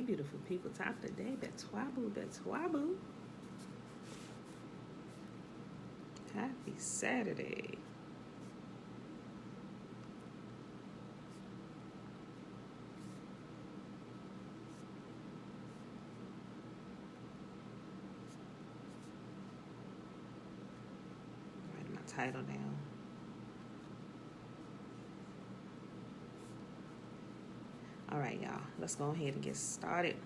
Hey, beautiful people. Top of the day. Betwabu, Betwabu. Happy Saturday. Write my title down. All right, y'all. Let's go ahead and get started.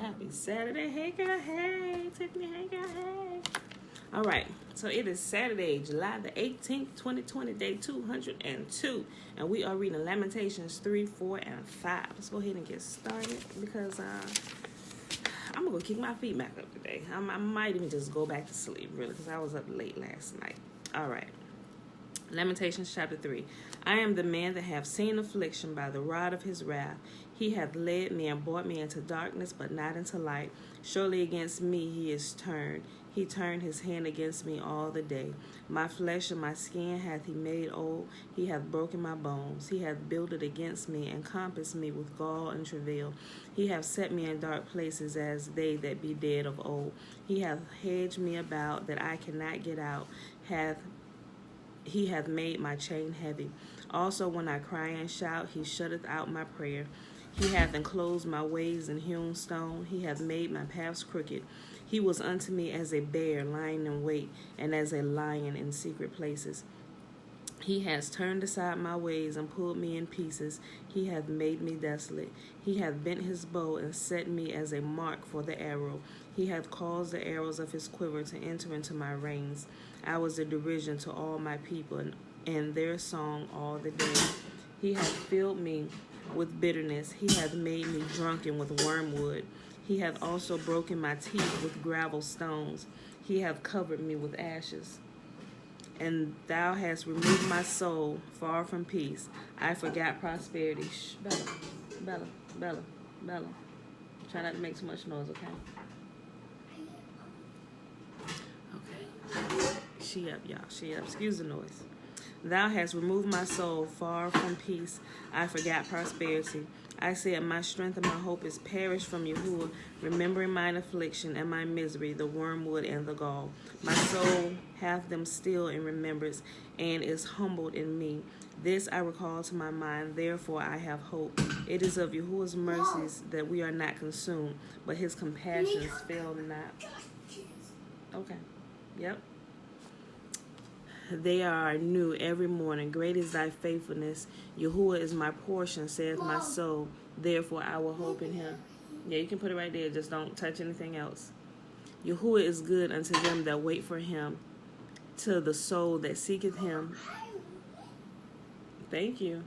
Happy Saturday. Hey, girl. Hey, Tiffany. Hey, girl. Hey. All right. So it is Saturday, July the 18th, 2020, day 202. And we are reading Lamentations 3, 4, and 5. Let's go ahead and get started because I'm going to go kick my feet back up today. I might even just go back to sleep, really, because I was up late last night. All right. Lamentations chapter 3. I am the man that have seen affliction by the rod of his wrath. He hath led me and brought me into darkness, but not into light. Surely against me he is turned. He turned his hand against me all the day. My flesh and my skin hath he made old. He hath broken my bones. He hath builded against me and compassed me with gall and travail. He hath set me in dark places as they that be dead of old. He hath hedged me about that I cannot get out. He hath made my chain heavy. Also when I cry and shout, he shutteth out my prayer. He hath enclosed my ways in hewn stone. He hath made my paths crooked. He was unto me as a bear lying in wait, and as a lion in secret places. He has turned aside my ways and pulled me in pieces. He hath made me desolate. He hath bent his bow and set me as a mark for the arrow. He hath caused the arrows of his quiver to enter into my reins. I was a derision to all my people, and their song all the day. He hath filled me with bitterness. He hath made me drunken with wormwood. He hath also broken my teeth with gravel stones. He hath covered me with ashes. And thou hast removed my soul far from peace. I forgot prosperity. Shh, Bella. Try not to make too much noise, okay? Okay. She up, y'all. She up. Excuse the noise. Thou hast removed my soul far from peace. I forgot prosperity. I said, my strength and my hope is perished from Yahuwah, remembering mine affliction and my misery, the wormwood and the gall. My soul hath them still in remembrance, and is humbled in me. This I recall to my mind, therefore I have hope. It is of Yahuwah's mercies that we are not consumed, but his compassions fail not. Okay. Yep. They are new every morning. Great is thy faithfulness. Yahuwah is my portion, saith my soul. Therefore I will hope in him. Yeah, you can put it right there. Just don't touch anything else. Yahuwah is good unto them that wait for him, to the soul that seeketh him. Thank you.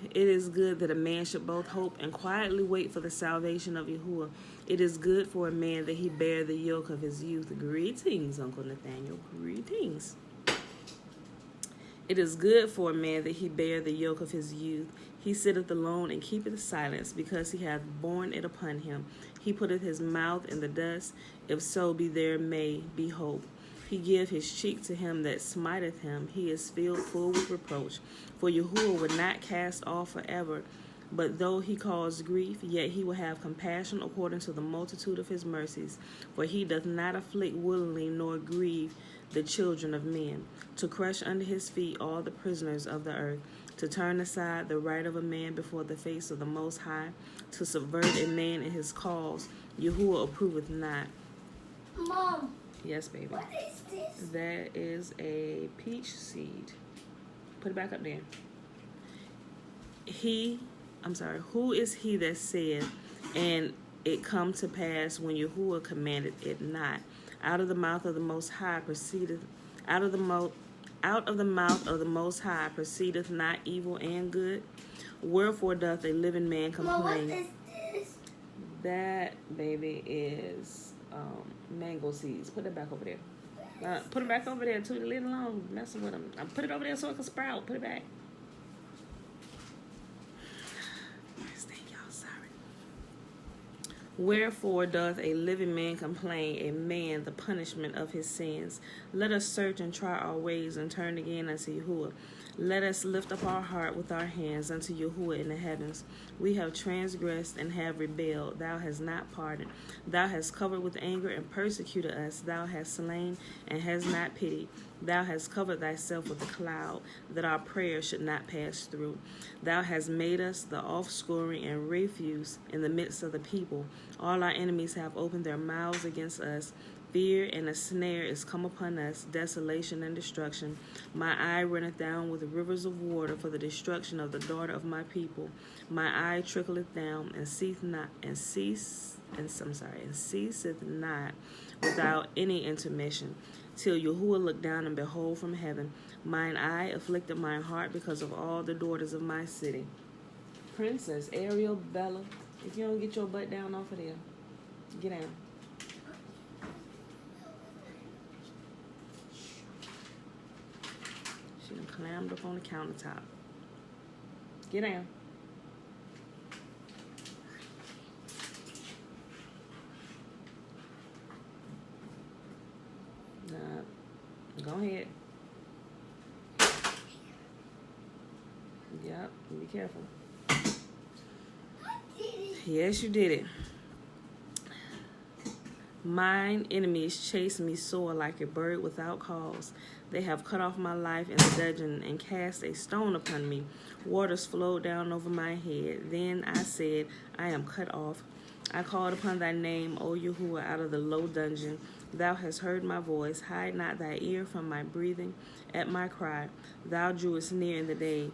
It is good that a man should both hope and quietly wait for the salvation of Yahuwah. It is good for a man that he bear the yoke of his youth. Greetings, Uncle Nathaniel. Greetings. It is good for a man that he bear the yoke of his youth. He sitteth alone and keepeth silence, because he hath borne it upon him. He putteth his mouth in the dust, if so be there may be hope. He give his cheek to him that smiteth him. He is filled full with reproach. For Yahuwah would not cast off forever, but though he cause grief, yet he will have compassion according to the multitude of his mercies. For he doth not afflict willingly, nor grieve the children of men, to crush under his feet all the prisoners of the earth, to turn aside the right of a man before the face of the Most High, to subvert a man in his cause. Yahuwah approveth not. Mom. Yes, baby. What is this? That is a peach seed. Put it back up there. Who is he that said, and it come to pass when Yahuwah commanded it not? Out of the mouth of the Most High proceedeth, out of the mouth of the Most High proceedeth not evil and good. Wherefore doth a living man complain? Mom, what is this? That, baby, is mango seeds. Put it back over there. Put it back over there too. Leave it alone. Messing with them. Put it over there so it can sprout. Put it back. Wherefore doth a living man complain, a man the punishment of his sins? Let us search and try our ways and turn again unto Yahuwah. Let us lift up our heart with our hands unto Yahuwah in the heavens. We have transgressed and have rebelled. Thou hast not pardoned. Thou hast covered with anger and persecuted us. Thou hast slain and hast not pitied. Thou hast covered thyself with a cloud, that our prayer should not pass through. Thou hast made us the offscouring and refuse in the midst of the people. All our enemies have opened their mouths against us. Fear and a snare is come upon us, desolation and destruction. My eye runneth down with rivers of water for the destruction of the daughter of my people. My eye trickleth down and ceaseth not without any intermission, till Yahuwah look down and behold from heaven. Mine eye afflicted my heart because of all the daughters of my city. Princess Ariel Bella, if you don't get your butt down off of there, get down. She done clammed up on the countertop. Get down. Go ahead. Yep, be careful. Yes, you did it. Mine enemies chase me sore like a bird without cause. They have cut off my life in the dungeon and cast a stone upon me. Waters flowed down over my head. Then I said, I am cut off. I called upon thy name, O Yahuwah, out of the low dungeon. Thou hast heard my voice. Hide not thy ear from my breathing. At my cry, thou drewest near in the day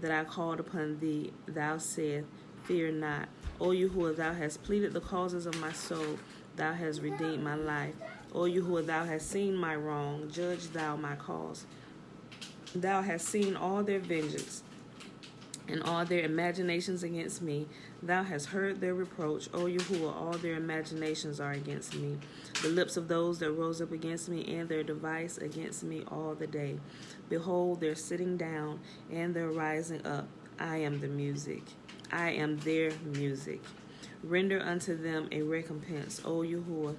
that I called upon thee. Thou said, fear not. O Yahuwah, thou hast pleaded the causes of my soul. Thou hast redeemed my life. O Yahuwah, thou hast seen my wrong. Judge thou my cause. Thou hast seen all their vengeance and all their imaginations against me. Thou hast heard their reproach. O Yahuwah, all their imaginations are against me. The lips of those that rose up against me and their device against me all the day. Behold, their sitting down and their rising up. I am the music. I am their music. Render unto them a recompense, O Yahuwah,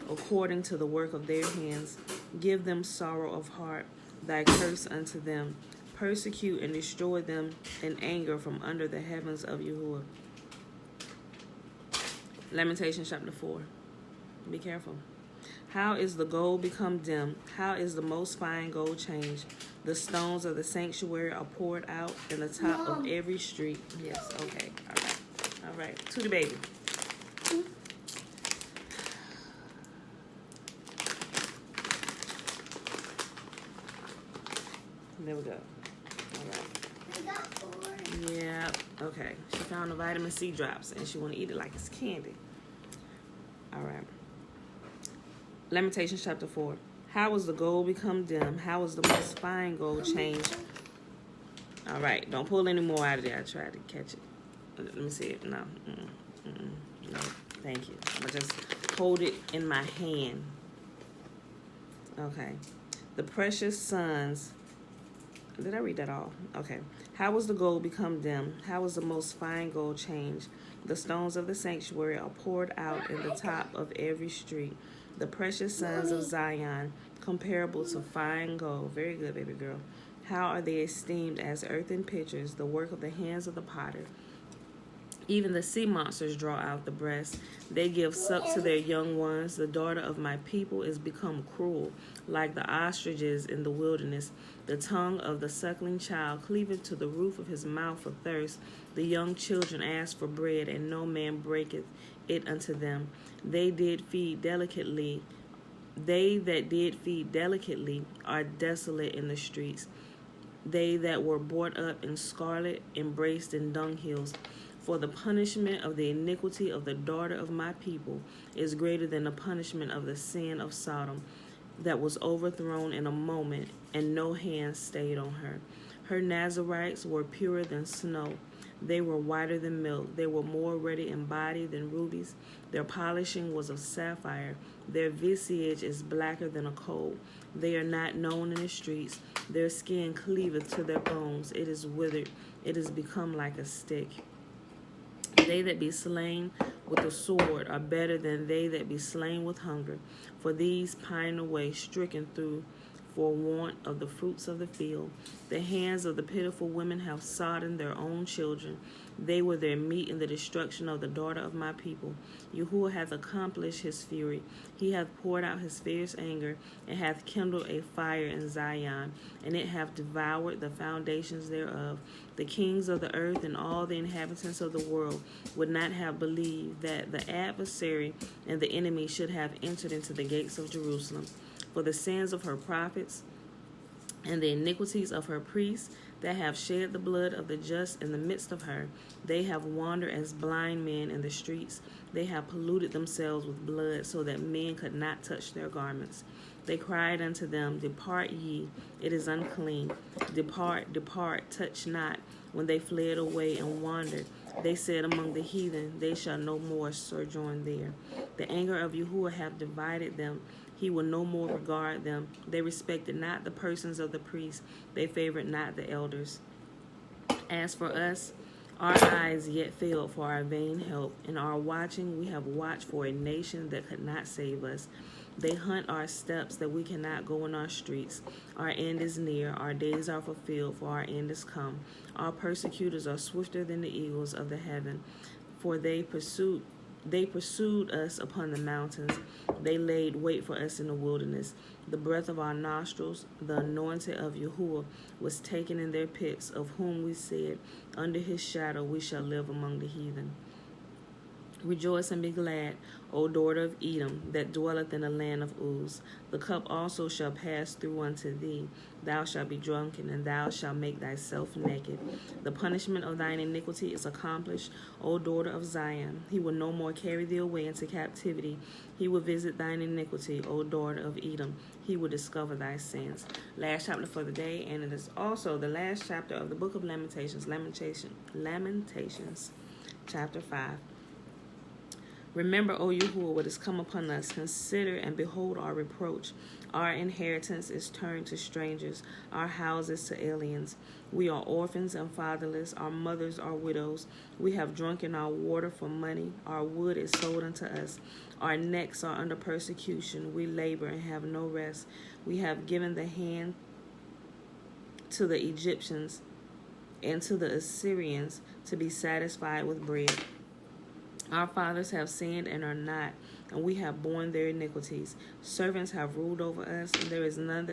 according to the work of their hands. Give them sorrow of heart, thy curse unto them. Persecute and destroy them in anger from under the heavens of Yahuwah. Lamentations chapter 4. Be careful. How is the gold become dim? How is the most fine gold changed? The stones of the sanctuary are poured out in the top of every street. Yes, okay. All right. All right. To the baby. There we go. All right. Yeah. Okay. She found the vitamin C drops and she want to eat it like it's candy. All right. Lamentations chapter 4. How is the gold become dim? How is the most fine gold changed? All right. Don't pull any more out of there. I tried to catch it. Let me see it. No. No. Thank you. I'm going to just hold it in my hand. Okay. The precious sons. Did I read that all? Okay. How was the gold become dim? How was the most fine gold changed? The stones of the sanctuary are poured out in the top of every street. The precious sons of Zion, comparable to fine gold. Very good, baby girl. How are they esteemed as earthen pitchers, the work of the hands of the potter? Even the sea monsters draw out the breast. They give suck to their young ones. The daughter of my people is become cruel, like the ostriches in the wilderness. The tongue of the suckling child cleaveth to the roof of his mouth for thirst. The young children ask for bread, and no man breaketh it unto them. They that did feed delicately are desolate in the streets. They that were brought up in scarlet, embraced in dunghills. For the punishment of the iniquity of the daughter of my people is greater than the punishment of the sin of Sodom, that was overthrown in a moment, and no hand stayed on her. Her Nazarites were purer than snow. They were whiter than milk. They were more ruddy in body than rubies. Their polishing was of sapphire. Their visage is blacker than a coal. They are not known in the streets. Their skin cleaveth to their bones. It is withered. It is become like a stick. They that be slain with the sword are better than they that be slain with hunger. For these pine away, stricken through for want of the fruits of the field. The hands of the pitiful women have sodden their own children. They were their meat in the destruction of the daughter of my people. Yahuwah hath accomplished his fury. He hath poured out his fierce anger, and hath kindled a fire in Zion, and it hath devoured the foundations thereof. The kings of the earth and all the inhabitants of the world would not have believed that the adversary and the enemy should have entered into the gates of Jerusalem. For the sins of her prophets and the iniquities of her priests that have shed the blood of the just in the midst of her, they have wandered as blind men in the streets. They have polluted themselves with blood, so that men could not touch their garments. They cried unto them, Depart ye, it is unclean. Depart, depart, touch not. When they fled away and wandered, they said among the heathen, They shall no more sojourn there. The anger of Yahuwah hath divided them. He will no more regard them. They respected not the persons of the priests. They favored not the elders. As for us, our eyes yet failed for our vain help. In our watching, we have watched for a nation that could not save us. They hunt our steps that we cannot go in our streets. Our end is near. Our days are fulfilled, for our end is come. Our persecutors are swifter than the eagles of the heaven, for they pursued us upon the mountains. They laid wait for us in the wilderness. The breath of our nostrils, the anointed of Yahuwah, was taken in their pits, of whom we said, Under his shadow we shall live among the heathen. Rejoice and be glad, O daughter of Edom, that dwelleth in the land of Uz. The cup also shall pass through unto thee. Thou shalt be drunken, and thou shalt make thyself naked. The punishment of thine iniquity is accomplished, O daughter of Zion. He will no more carry thee away into captivity. He will visit thine iniquity, O daughter of Edom. He will discover thy sins. Last chapter for the day, and it is also the last chapter of the book of Lamentations, chapter 5. Remember, O Yahuwah, what has come upon us. Consider and behold our reproach. Our inheritance is turned to strangers, our houses to aliens. We are orphans and fatherless. Our mothers are widows. We have drunken our water for money. Our wood is sold unto us. Our necks are under persecution. We labor and have no rest. We have given the hand to the Egyptians and to the Assyrians to be satisfied with bread. Our fathers have sinned and are not, and we have borne their iniquities. Servants have ruled over us, and there is none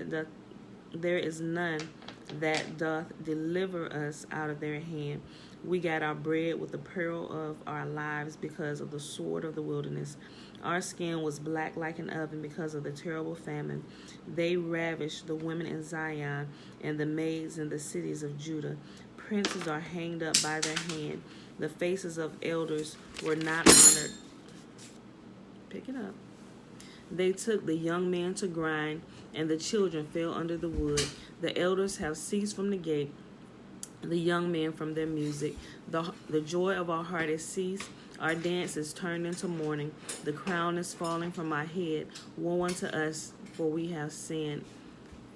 that doth deliver us out of their hand. We got our bread with the peril of our lives because of the sword of the wilderness. Our skin was black like an oven because of the terrible famine. They ravished the women in Zion and the maids in the cities of Judah. Princes are hanged up by their hand. The faces of elders were not honored. Pick it up. They took the young men to grind, and the children fell under the wood. The elders have ceased from the gate, the young men from their music. The joy of our heart is ceased. Our dance is turned into mourning. The crown is falling from our head. Woe unto us, for we have sinned.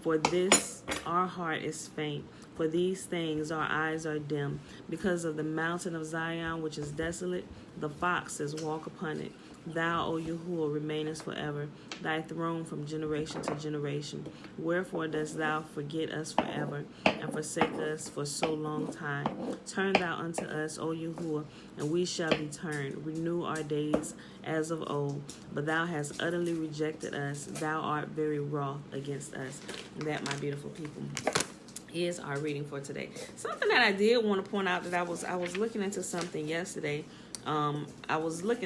For this our heart is faint. For these things our eyes are dim. Because of the mountain of Zion, which is desolate, the foxes walk upon it. Thou, O Yahuwah, remainest forever, thy throne from generation to generation. Wherefore dost thou forget us forever, and forsake us for so long time? Turn thou unto us, O Yahuwah, and we shall be turned. Renew our days as of old. But thou hast utterly rejected us. Thou art very wroth against us. And that, my beautiful people, is our reading for today. Something that I did want to point out, that I was looking into something yesterday.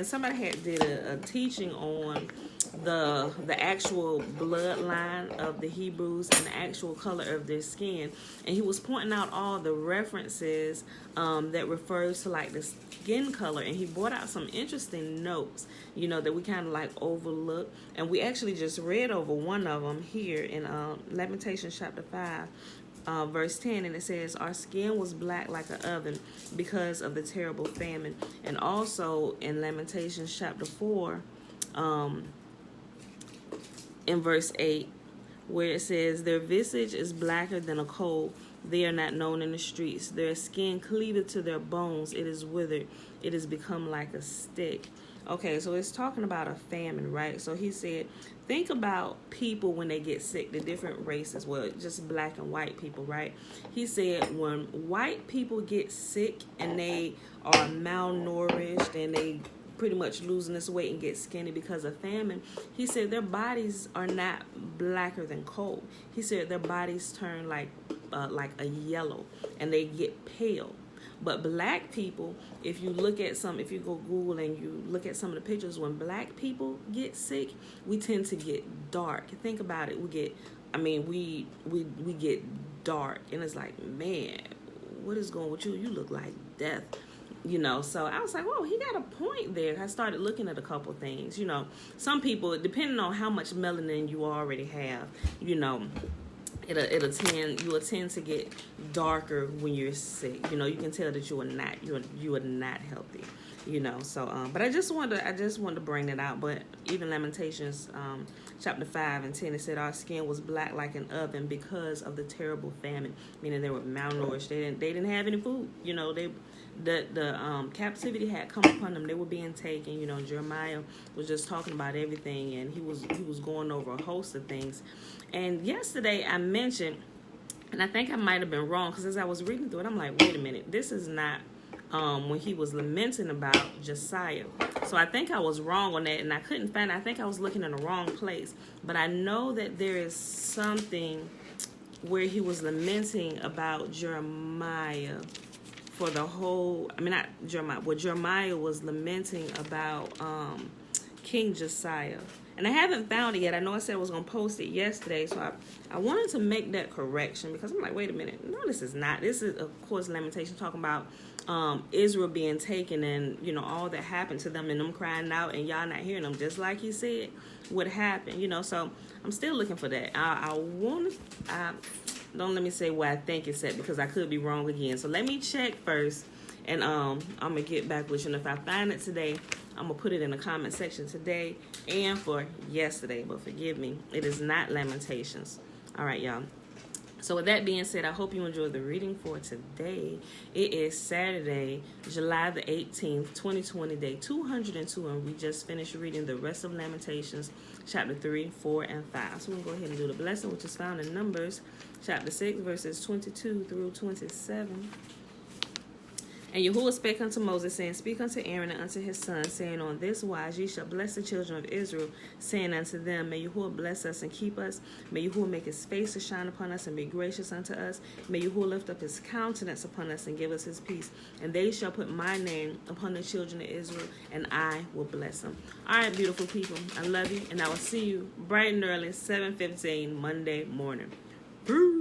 Somebody did a teaching on the actual bloodline of the Hebrews and the actual color of their skin, and he was pointing out all the references that refers to like the skin color, and he brought out some interesting notes, that we kind of like overlook, and we actually just read over one of them here in Lamentations chapter 5. Verse 10, and it says, our skin was black like an oven because of the terrible famine. And also in Lamentations chapter 4, in verse 8, where it says, their visage is blacker than a coal. They are not known in the streets. Their skin cleaved to their bones. It is withered. It has become like a stick. Okay, so it's talking about a famine, right? So he said, think about people when they get sick, the different races, well, just black and white people, right? He said when white people get sick and they are malnourished and they pretty much losing this weight and get skinny because of famine, he said their bodies are not blacker than coal. He said their bodies turn like a yellow and they get pale. But black people, if you go Google and you look at some of the pictures, when black people get sick, we tend to get dark. Think about it. We get dark, and it's like, man, what is going with you? You look like death. So I was like, whoa, he got a point there. I started looking at a couple things. Some people, depending on how much melanin you already have, you'll tend to get darker when you're sick. You can tell that you are not healthy. But I just wanted to bring that out. But even Lamentations chapter 5 and 10, it said our skin was black like an oven because of the terrible famine, meaning they were malnourished. They didn't have any food. The captivity had come upon them. They were being taken. Jeremiah was just talking about everything, and he was going over a host of things. And yesterday I mentioned, and I think I might have been wrong, because as I was reading through it, I'm like, wait a minute, this is not when he was lamenting about Josiah. So I think I was wrong on that, and I couldn't find it. I think I was looking in the wrong place. But I know that there is something where he was lamenting about Jeremiah for the whole, not Jeremiah, where Jeremiah was lamenting about King Josiah. And I haven't found it yet. I know I said I was going to post it yesterday, so I wanted to make that correction, because I'm like, wait a minute. No, this is not. This is, of course, Lamentation talking about Israel being taken and, all that happened to them and them crying out and y'all not hearing them, just like he said would happen, So I'm still looking for that. Don't let me say where I think it's at, because I could be wrong again. So let me check first, and I'm going to get back with you. And if I find it today, I'm going to put it in the comment section today and for yesterday. But forgive me, it is not Lamentations. All right, y'all. So with that being said, I hope you enjoyed the reading for today. It is Saturday, July the 18th, 2020, day 202, and we just finished reading the rest of Lamentations, chapter 3, 4, and 5. So we're going to go ahead and do the blessing, which is found in Numbers, chapter 6, verses 22 through 27. And Yahuwah spake unto Moses, saying, Speak unto Aaron and unto his sons, saying, On this wise ye shall bless the children of Israel, saying unto them, May Yahuwah bless us and keep us. May Yahuwah make his face to shine upon us and be gracious unto us. May Yahuwah lift up his countenance upon us and give us his peace. And they shall put my name upon the children of Israel, and I will bless them. All right, beautiful people, I love you, and I will see you bright and early, 7:15 Monday morning. Peace.